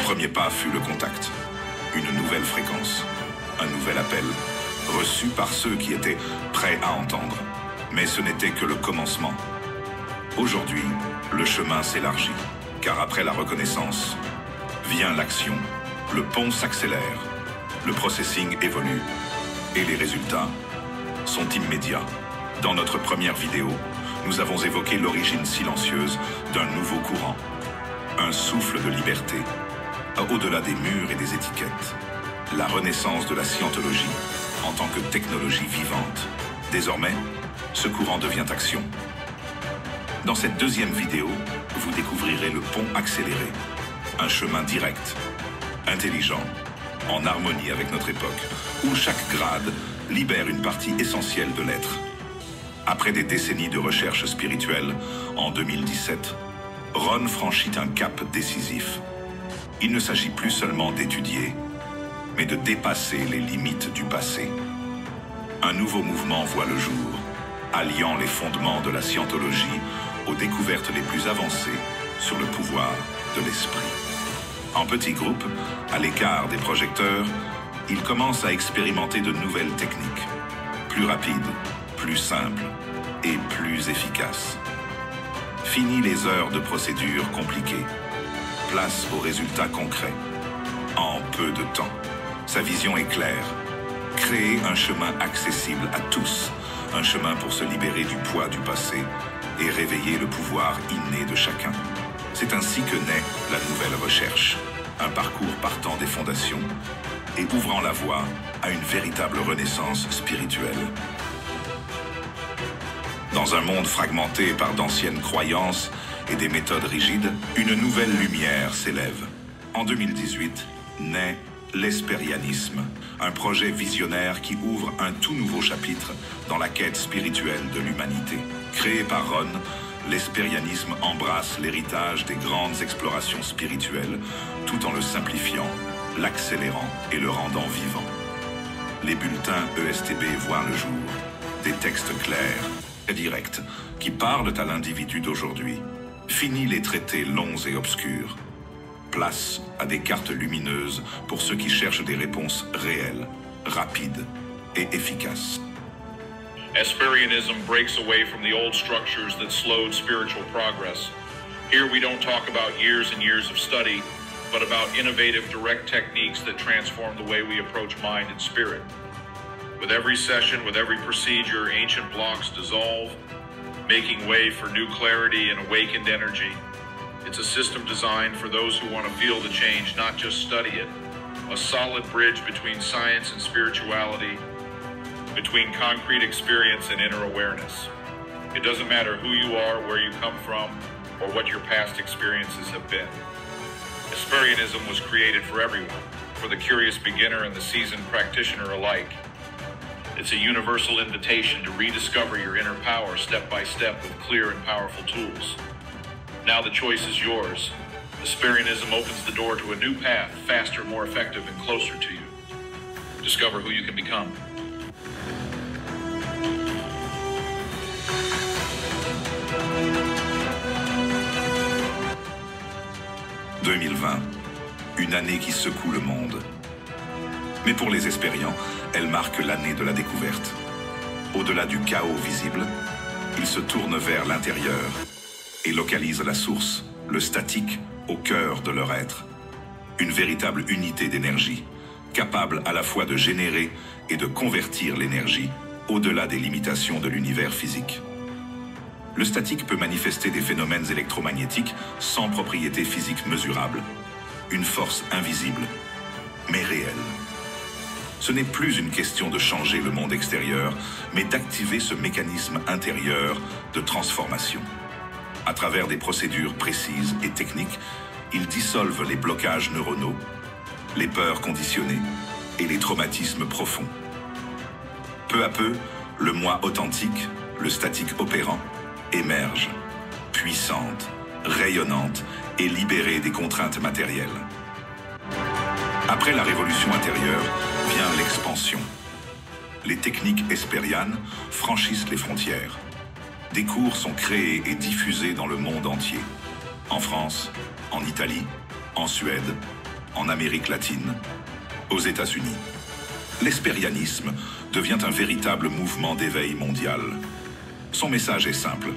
premier pas fut le contact. Une nouvelle fréquence, un nouvel appel, reçu par ceux qui étaient prêts à entendre. Mais ce n'était que le commencement. Aujourd'hui, le chemin s'élargit, car après la reconnaissance, vient l'action. Le pont s'accélère, le processing évolue, et les résultats sont immédiats. Dans notre première vidéo, nous avons évoqué l'origine silencieuse d'un nouveau courant, un souffle de liberté, au-delà des murs et des étiquettes. La renaissance de la scientologie en tant que technologie vivante. Désormais, ce courant devient action. Dans cette deuxième vidéo, vous découvrirez le pont accéléré, un chemin direct, intelligent, en harmonie avec notre époque, où chaque grade libère une partie essentielle de l'être. Après des décennies de recherche spirituelle, en 2017, Ron franchit un cap décisif. Il ne s'agit plus seulement d'étudier, mais de dépasser les limites du passé. Un nouveau mouvement voit le jour, alliant les fondements de la scientologie aux découvertes les plus avancées sur le pouvoir de l'esprit. En petits groupes, à l'écart des projecteurs, ils commencent à expérimenter de nouvelles techniques, plus rapides, plus simples et plus efficaces. Fini les heures de procédures compliquées. Place aux résultats concrets, en peu de temps. Sa vision est claire. Créer un chemin accessible à tous, un chemin pour se libérer du poids du passé et réveiller le pouvoir inné de chacun. C'est ainsi que naît la nouvelle recherche, un parcours partant des fondations et ouvrant la voie à une véritable renaissance spirituelle. Dans un monde fragmenté par d'anciennes croyances et des méthodes rigides, une nouvelle lumière s'élève. En 2018, naît l'espérianisme, un projet visionnaire qui ouvre un tout nouveau chapitre dans la quête spirituelle de l'humanité. Créé par Ron, l'espérianisme embrasse l'héritage des grandes explorations spirituelles, tout en le simplifiant, l'accélérant et le rendant vivant. Les bulletins ESTB voient le jour, des textes clairs et directs qui parlent à l'individu d'aujourd'hui. Fini les traités longs et obscurs. Place à des cartes lumineuses pour ceux qui cherchent des réponses réelles, rapides et efficaces. Esperianism breaks away from the old structures that slowed spiritual progress. Here we don't talk about years and years of study, but about innovative direct techniques that transform the way we approach mind and spirit. With every session, with every procedure, ancient blocks dissolve, making way for new clarity and awakened energy. It's a system designed for those who want to feel the change, not just study it. A solid bridge between science and spirituality, between concrete experience and inner awareness. It doesn't matter who you are, where you come from, or what your past experiences have been. Esperianism was created for everyone, for the curious beginner and the seasoned practitioner alike. It's a universal invitation to rediscover your inner power step by step with clear and powerful tools. Now the choice is yours. Esperianism opens the door to a new path, faster, more effective, and closer to you. Discover who you can become. « 2020, une année qui secoue le monde. Mais pour les Espériens, elle marque l'année de la découverte. Au-delà du chaos visible, ils se tournent vers l'intérieur et localisent la source, le statique, au cœur de leur être. Une véritable unité d'énergie, capable à la fois de générer et de convertir l'énergie au-delà des limitations de l'univers physique. Le statique peut manifester des phénomènes électromagnétiques sans propriété physique mesurable, une force invisible, mais réelle. Ce n'est plus une question de changer le monde extérieur, mais d'activer ce mécanisme intérieur de transformation. À travers des procédures précises et techniques, ils dissolvent les blocages neuronaux, les peurs conditionnées et les traumatismes profonds. Peu à peu, le moi authentique, le statique opérant, émerge, puissante, rayonnante et libérée des contraintes matérielles. Après la révolution intérieure, vient l'expansion. Les techniques espérianes franchissent les frontières. Des cours sont créés et diffusés dans le monde entier. En France, en Italie, en Suède, partout dans le monde. en Amérique latine, aux États-Unis. L'espérianisme devient un véritable mouvement d'éveil mondial. Son message est simple.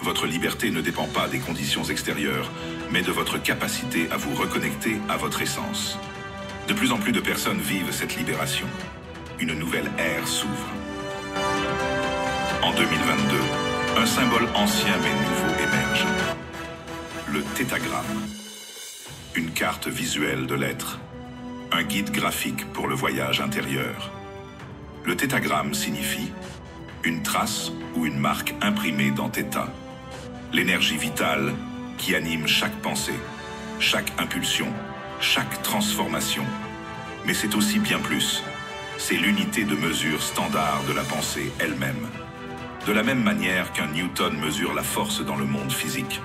Votre liberté ne dépend pas des conditions extérieures, mais de votre capacité à vous reconnecter à votre essence. De plus en plus de personnes vivent cette libération. Une nouvelle ère s'ouvre. En 2022, un symbole ancien mais nouveau émerge. Le tétagramme. Une carte visuelle de l'être. Un guide graphique pour le voyage intérieur. Le tétagramme signifie une trace ou une marque imprimée dans Theta. L'énergie vitale qui anime chaque pensée, chaque impulsion, chaque transformation. Mais c'est aussi bien plus. C'est l'unité de mesure standard de la pensée elle-même. De la même manière qu'un Newton mesure la force dans le monde physique.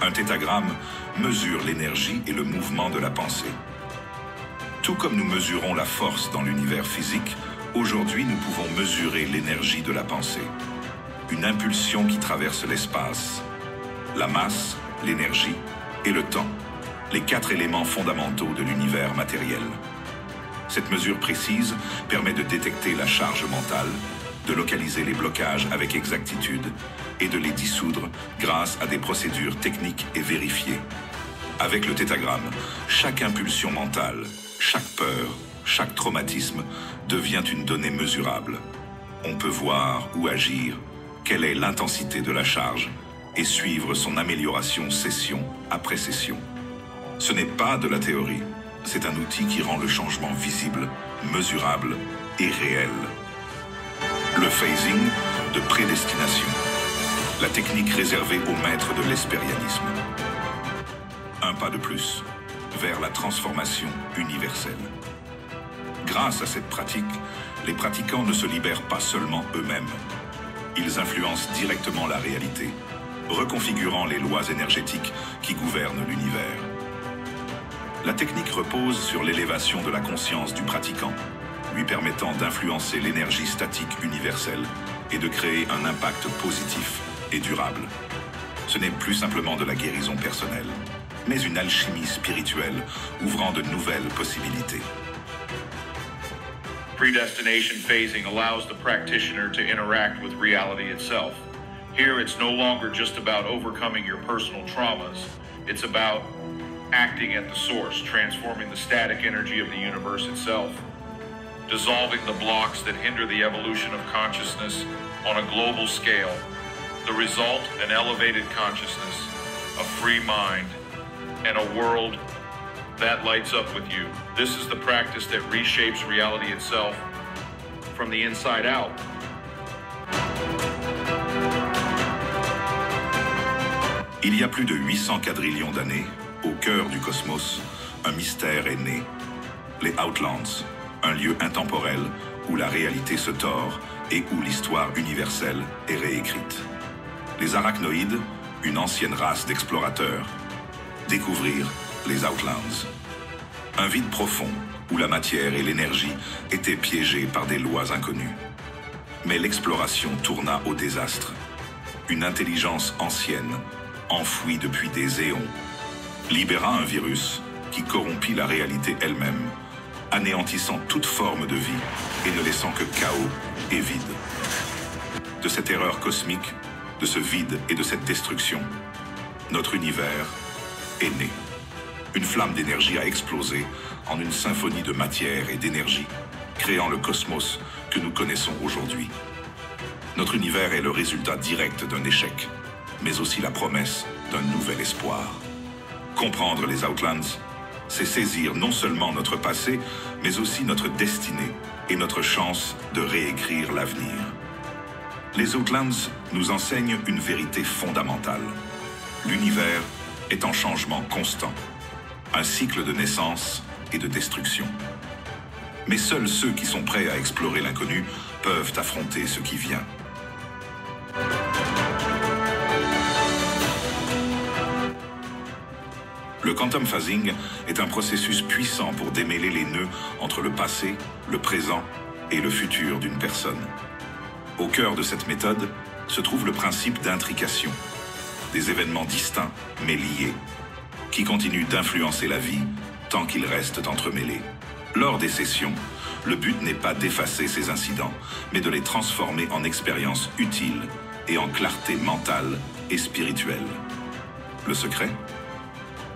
Un tétagramme mesure l'énergie et le mouvement de la pensée. Tout comme nous mesurons la force dans l'univers physique, aujourd'hui nous pouvons mesurer l'énergie de la pensée. Une impulsion qui traverse l'espace. La masse, l'énergie et le temps. Les 4 éléments fondamentaux de l'univers matériel. Cette mesure précise permet de détecter la charge mentale, de localiser les blocages avec exactitude et de les dissoudre grâce à des procédures techniques et vérifiées. Avec le tétagramme, chaque impulsion mentale, chaque peur, chaque traumatisme devient une donnée mesurable. On peut voir ou agir quelle est l'intensité de la charge et suivre son amélioration session après session. Ce n'est pas de la théorie, c'est un outil qui rend le changement visible, mesurable et réel. Le phasing de prédestination, la technique réservée aux maîtres de l'espérianisme. Un pas de plus vers la transformation universelle. Grâce à cette pratique, les pratiquants ne se libèrent pas seulement eux-mêmes. Ils influencent directement la réalité, reconfigurant les lois énergétiques qui gouvernent l'univers. La technique repose sur l'élévation de la conscience du pratiquant, lui permettant d'influencer l'énergie statique universelle et de créer un impact positif et durable. Ce n'est plus simplement de la guérison personnelle, mais une alchimie spirituelle ouvrant de nouvelles possibilités. Predestination phasing allows the practitioner to interact with reality itself. Here, it's no longer just about overcoming your personal traumas. It's about acting at the source, transforming the static energy of the universe itself, dissolving the blocks that hinder the evolution of consciousness on a global scale. The result, an elevated consciousness, a free mind, and a world that lights up with you. This is the practice that reshapes reality itself from the inside out. Il y a plus de 800 quadrillions d'années, au cœur du cosmos, un mystère est né. Les Outlands, un lieu intemporel où la réalité se tord et où l'histoire universelle est réécrite. Les arachnoïdes, une ancienne race d'explorateurs. Découvrir les Outlands. Un vide profond où la matière et l'énergie étaient piégées par des lois inconnues. Mais l'exploration tourna au désastre. Une intelligence ancienne, enfouie depuis des éons, libéra un virus qui corrompit la réalité elle-même, anéantissant toute forme de vie et ne laissant que chaos et vide. De cette erreur cosmique, de ce vide et de cette destruction, notre univers est né. Une flamme d'énergie a explosé en une symphonie de matière et d'énergie, créant le cosmos que nous connaissons aujourd'hui. Notre univers est le résultat direct d'un échec, mais aussi la promesse d'un nouvel espoir. Comprendre les Outlands, c'est saisir non seulement notre passé, mais aussi notre destinée et notre chance de réécrire l'avenir. Les Outlands nous enseignent une vérité fondamentale. L'univers est en changement constant, un cycle de naissance et de destruction. Mais seuls ceux qui sont prêts à explorer l'inconnu peuvent affronter ce qui vient. Le quantum phasing est un processus puissant pour démêler les nœuds entre le passé, le présent et le futur d'une personne. Au cœur de cette méthode se trouve le principe d'intrication, des événements distincts mais liés, qui continuent d'influencer la vie tant qu'ils restent entremêlés. Lors des sessions, le but n'est pas d'effacer ces incidents, mais de les transformer en expériences utiles et en clarté mentale et spirituelle. Le secret ?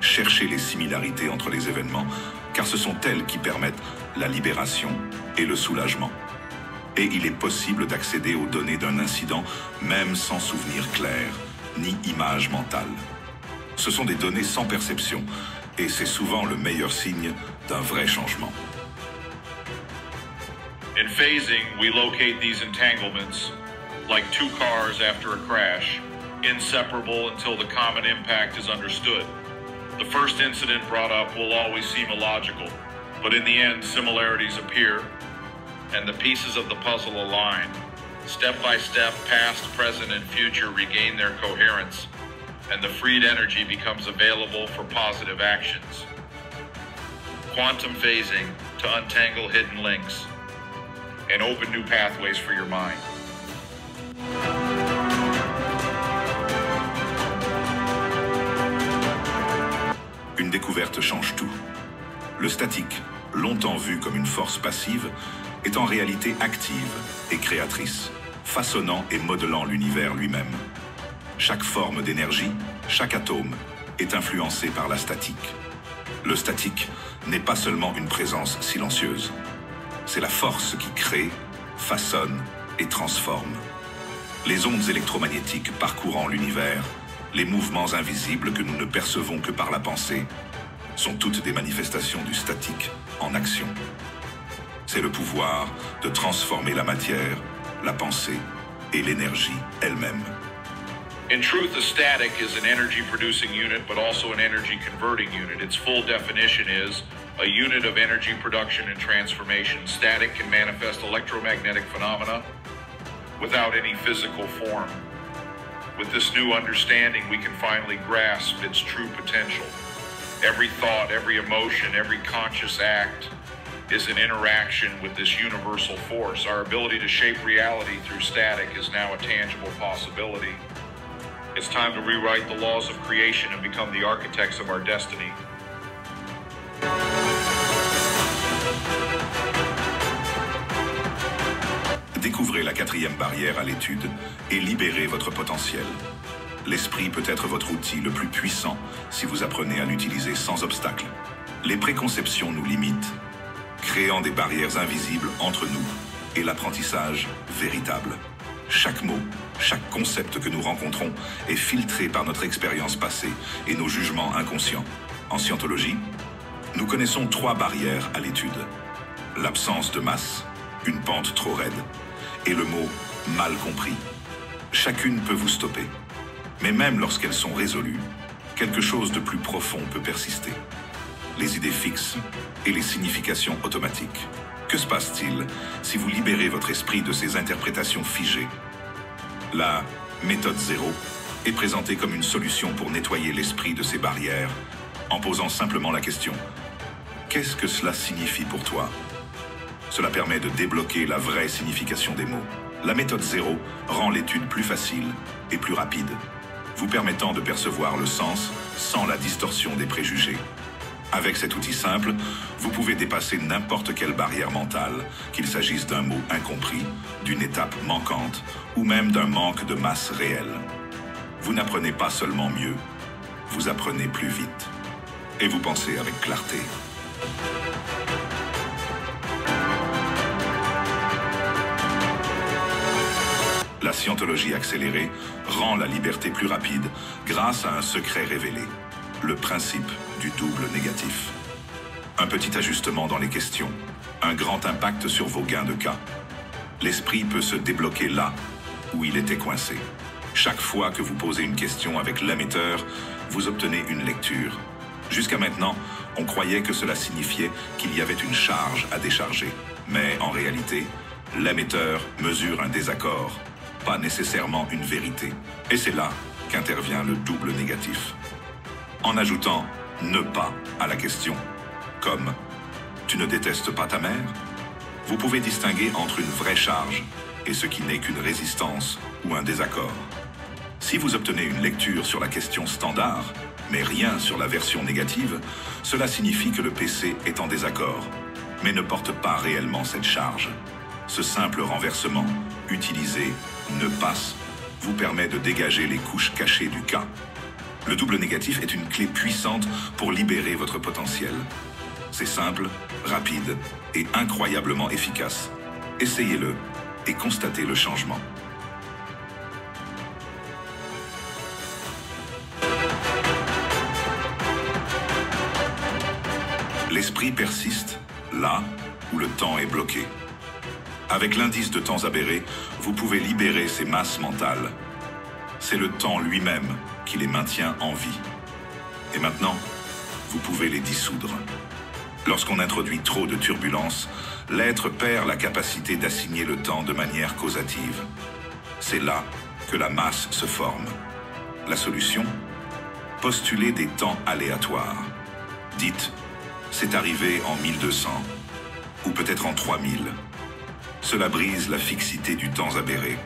Cherchez les similarités entre les événements, car ce sont elles qui permettent la libération et le soulagement. Et il est possible d'accéder aux données d'un incident même sans souvenir clair, ni image mentale. Ce sont des données sans perception, et c'est souvent le meilleur signe d'un vrai changement. In phasing, we locate these entanglements like two cars after a crash, inseparable until the common impact is understood. The first incident brought up will always seem illogical, but in the end, similarities appear, and the pieces of the puzzle align. Step by step, past, present, and future regain their coherence, and the freed energy becomes available for positive actions. Quantum phasing to untangle hidden links and open new pathways for your mind. Une découverte change tout. Le statique, longtemps vu comme une force passive, est en réalité active et créatrice, façonnant et modelant l'univers lui-même. Chaque forme d'énergie, chaque atome, est influencé par la statique. Le statique n'est pas seulement une présence silencieuse. C'est la force qui crée, façonne et transforme. Les ondes électromagnétiques parcourant l'univers, les mouvements invisibles que nous ne percevons que par la pensée, sont toutes des manifestations du statique en action. C'est le pouvoir de transformer la matière, la pensée et l'énergie elle-même. In truth, a static is an energy-producing unit, but also an energy-converting unit. Its full definition is a unit of energy production and transformation. Static can manifest electromagnetic phenomena without any physical form. With this new understanding, we can finally grasp its true potential. Every thought, every emotion, every conscious act is an interaction with this universal force. Our ability to shape reality through static is now a tangible possibility. It's time to rewrite the laws of creation and become the architects of our destiny. Découvrez la 4e barrière à l'étude et libérez votre potentiel. L'esprit peut être votre outil le plus puissant si vous apprenez à l'utiliser sans obstacle. Les préconceptions nous limitent, créant des barrières invisibles entre nous et l'apprentissage véritable. Chaque mot, chaque concept que nous rencontrons est filtré par notre expérience passée et nos jugements inconscients. En scientologie, nous connaissons 3 barrières à l'étude. L'absence de masse, une pente trop raide, et le mot mal compris. Chacune peut vous stopper. Mais même lorsqu'elles sont résolues, quelque chose de plus profond peut persister. Les idées fixes et les significations automatiques. Que se passe-t-il si vous libérez votre esprit de ces interprétations figées? La méthode 0 est présentée comme une solution pour nettoyer l'esprit de ces barrières en posant simplement la question « Qu'est-ce que cela signifie pour toi ?» Cela permet de débloquer la vraie signification des mots. La méthode 0 rend l'étude plus facile et plus rapide, vous permettant de percevoir le sens sans la distorsion des préjugés. Avec cet outil simple, vous pouvez dépasser n'importe quelle barrière mentale, qu'il s'agisse d'un mot incompris, d'une étape manquante ou même d'un manque de masse réelle. Vous n'apprenez pas seulement mieux, vous apprenez plus vite. Et vous pensez avec clarté. La scientologie accélérée rend la liberté plus rapide grâce à un secret révélé, le principe du double négatif. Un petit ajustement dans les questions, un grand impact sur vos gains de cas. L'esprit peut se débloquer là où il était coincé. Chaque fois que vous posez une question avec l'émetteur, vous obtenez une lecture. Jusqu'à maintenant, on croyait que cela signifiait qu'il y avait une charge à décharger. Mais en réalité, l'émetteur mesure un désaccord, pas nécessairement une vérité. Et c'est là qu'intervient le double négatif. En ajoutant « ne pas » à la question, comme « tu ne détestes pas ta mère ?» vous pouvez distinguer entre une vraie charge et ce qui n'est qu'une résistance ou un désaccord. Si vous obtenez une lecture sur la question standard, mais rien sur la version négative, cela signifie que le PC est en désaccord, mais ne porte pas réellement cette charge. Ce simple renversement, utilisé ne passe, vous permet de dégager les couches cachées du cas. Le double négatif est une clé puissante pour libérer votre potentiel. C'est simple, rapide et incroyablement efficace. Essayez-le et constatez le changement. L'esprit persiste là où le temps est bloqué. Avec l'indice de temps aberré, vous pouvez libérer ces masses mentales. C'est le temps lui-même qui les maintient en vie. Et maintenant, vous pouvez les dissoudre. Lorsqu'on introduit trop de turbulences, l'être perd la capacité d'assigner le temps de manière causative. C'est là que la masse se forme. La solution ? Postuler des temps aléatoires. Dites, c'est arrivé en 1200, ou peut-être en 3000. Cela brise la fixité du temps aberré.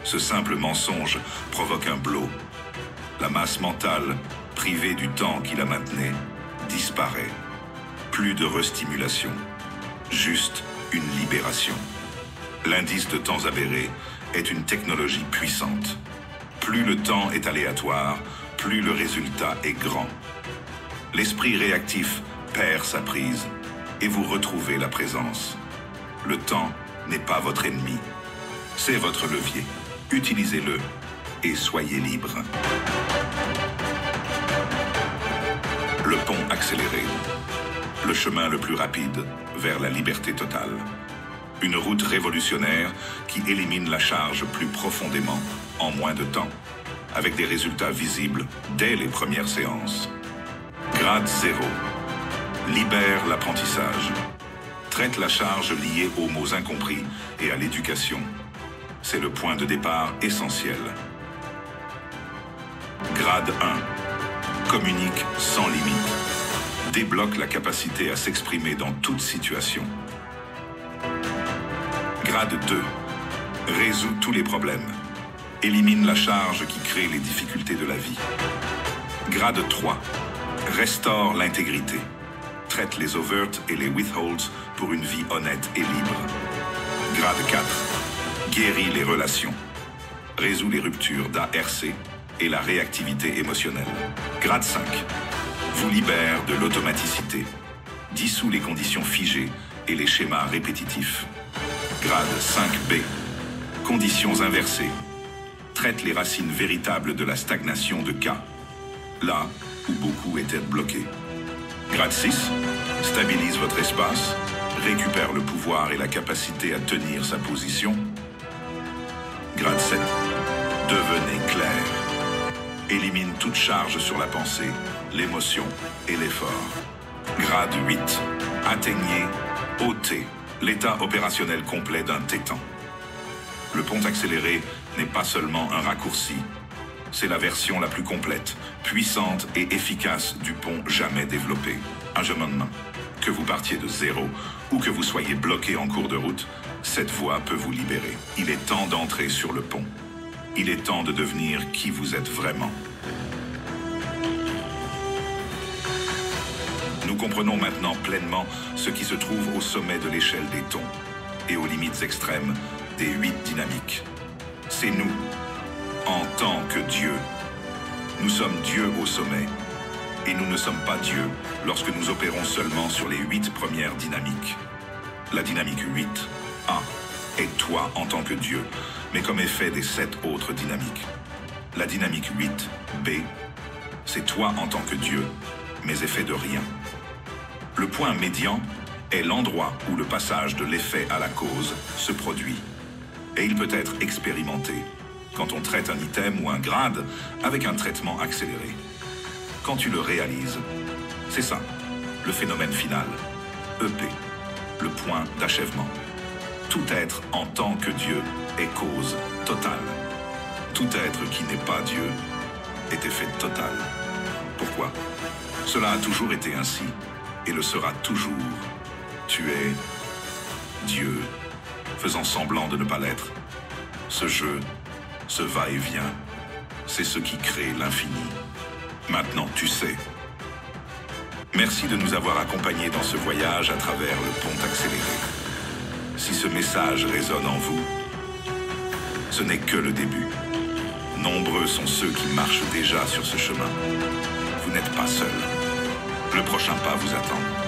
Ce simple mensonge provoque un blow. La masse mentale, privée du temps qui la maintenait, disparaît. Plus de restimulation, juste une libération. L'indice de temps avéré est une technologie puissante. Plus le temps est aléatoire, plus le résultat est grand. L'esprit réactif perd sa prise et vous retrouvez la présence. Le temps n'est pas votre ennemi, c'est votre levier. Utilisez-le et soyez libre. Le pont accéléré. Le chemin le plus rapide vers la liberté totale. Une route révolutionnaire qui élimine la charge plus profondément en moins de temps, avec des résultats visibles dès les premières séances. Grade 0. Libère l'apprentissage. Traite la charge liée aux mots incompris et à l'éducation. C'est le point de départ essentiel. Grade 1. Communique sans limite. Débloque la capacité à s'exprimer dans toute situation. Grade 2. Résout tous les problèmes. Élimine la charge qui crée les difficultés de la vie. Grade 3. Restaure l'intégrité. Traite les overts et les withholds pour une vie honnête et libre. Grade 4. Guérit les relations. Résout les ruptures d'ARC et la réactivité émotionnelle. Grade 5. Vous libère de l'automaticité. Dissout les conditions figées et les schémas répétitifs. Grade 5B. Conditions inversées. Traite les racines véritables de la stagnation de cas, là où beaucoup étaient bloqués. Grade 6. Stabilise votre espace, récupère le pouvoir et la capacité à tenir sa position. Grade 7. Devenez clair. Élimine toute charge sur la pensée, l'émotion et l'effort. Grade 8. Atteignez OT, l'état opérationnel complet d'un tétan. Le pont accéléré n'est pas seulement un raccourci, c'est la version la plus complète, puissante et efficace du pont jamais développé. Ajustement. Que vous partiez de zéro ou que vous soyez bloqué en cours de route, cette voie peut vous libérer. Il est temps d'entrer sur le pont. Il est temps de devenir qui vous êtes vraiment. Nous comprenons maintenant pleinement ce qui se trouve au sommet de l'échelle des tons et aux limites extrêmes des 8 dynamiques. C'est nous, en tant que Dieu. Nous sommes Dieu au sommet, et nous ne sommes pas Dieu lorsque nous opérons seulement sur les 8 premières dynamiques. La dynamique 8, A, est toi en tant que Dieu, mais comme effet des 7 autres dynamiques. La dynamique 8, B, c'est toi en tant que Dieu, mais effet de rien. Le point médian est l'endroit où le passage de l'effet à la cause se produit. Et il peut être expérimenté quand on traite un item ou un grade avec un traitement accéléré. Quand tu le réalises, c'est ça, le phénomène final, EP, le point d'achèvement. Tout être en tant que Dieu est cause totale. Tout être qui n'est pas Dieu est effet total. Pourquoi? Cela a toujours été ainsi et le sera toujours. Tu es Dieu, faisant semblant de ne pas l'être. Ce jeu, ce va-et-vient, c'est ce qui crée l'infini. Maintenant, tu sais. Merci de nous avoir accompagnés dans ce voyage à travers le pont accéléré. Si ce message résonne en vous, ce n'est que le début. Nombreux sont ceux qui marchent déjà sur ce chemin. Vous n'êtes pas seul. Le prochain pas vous attend.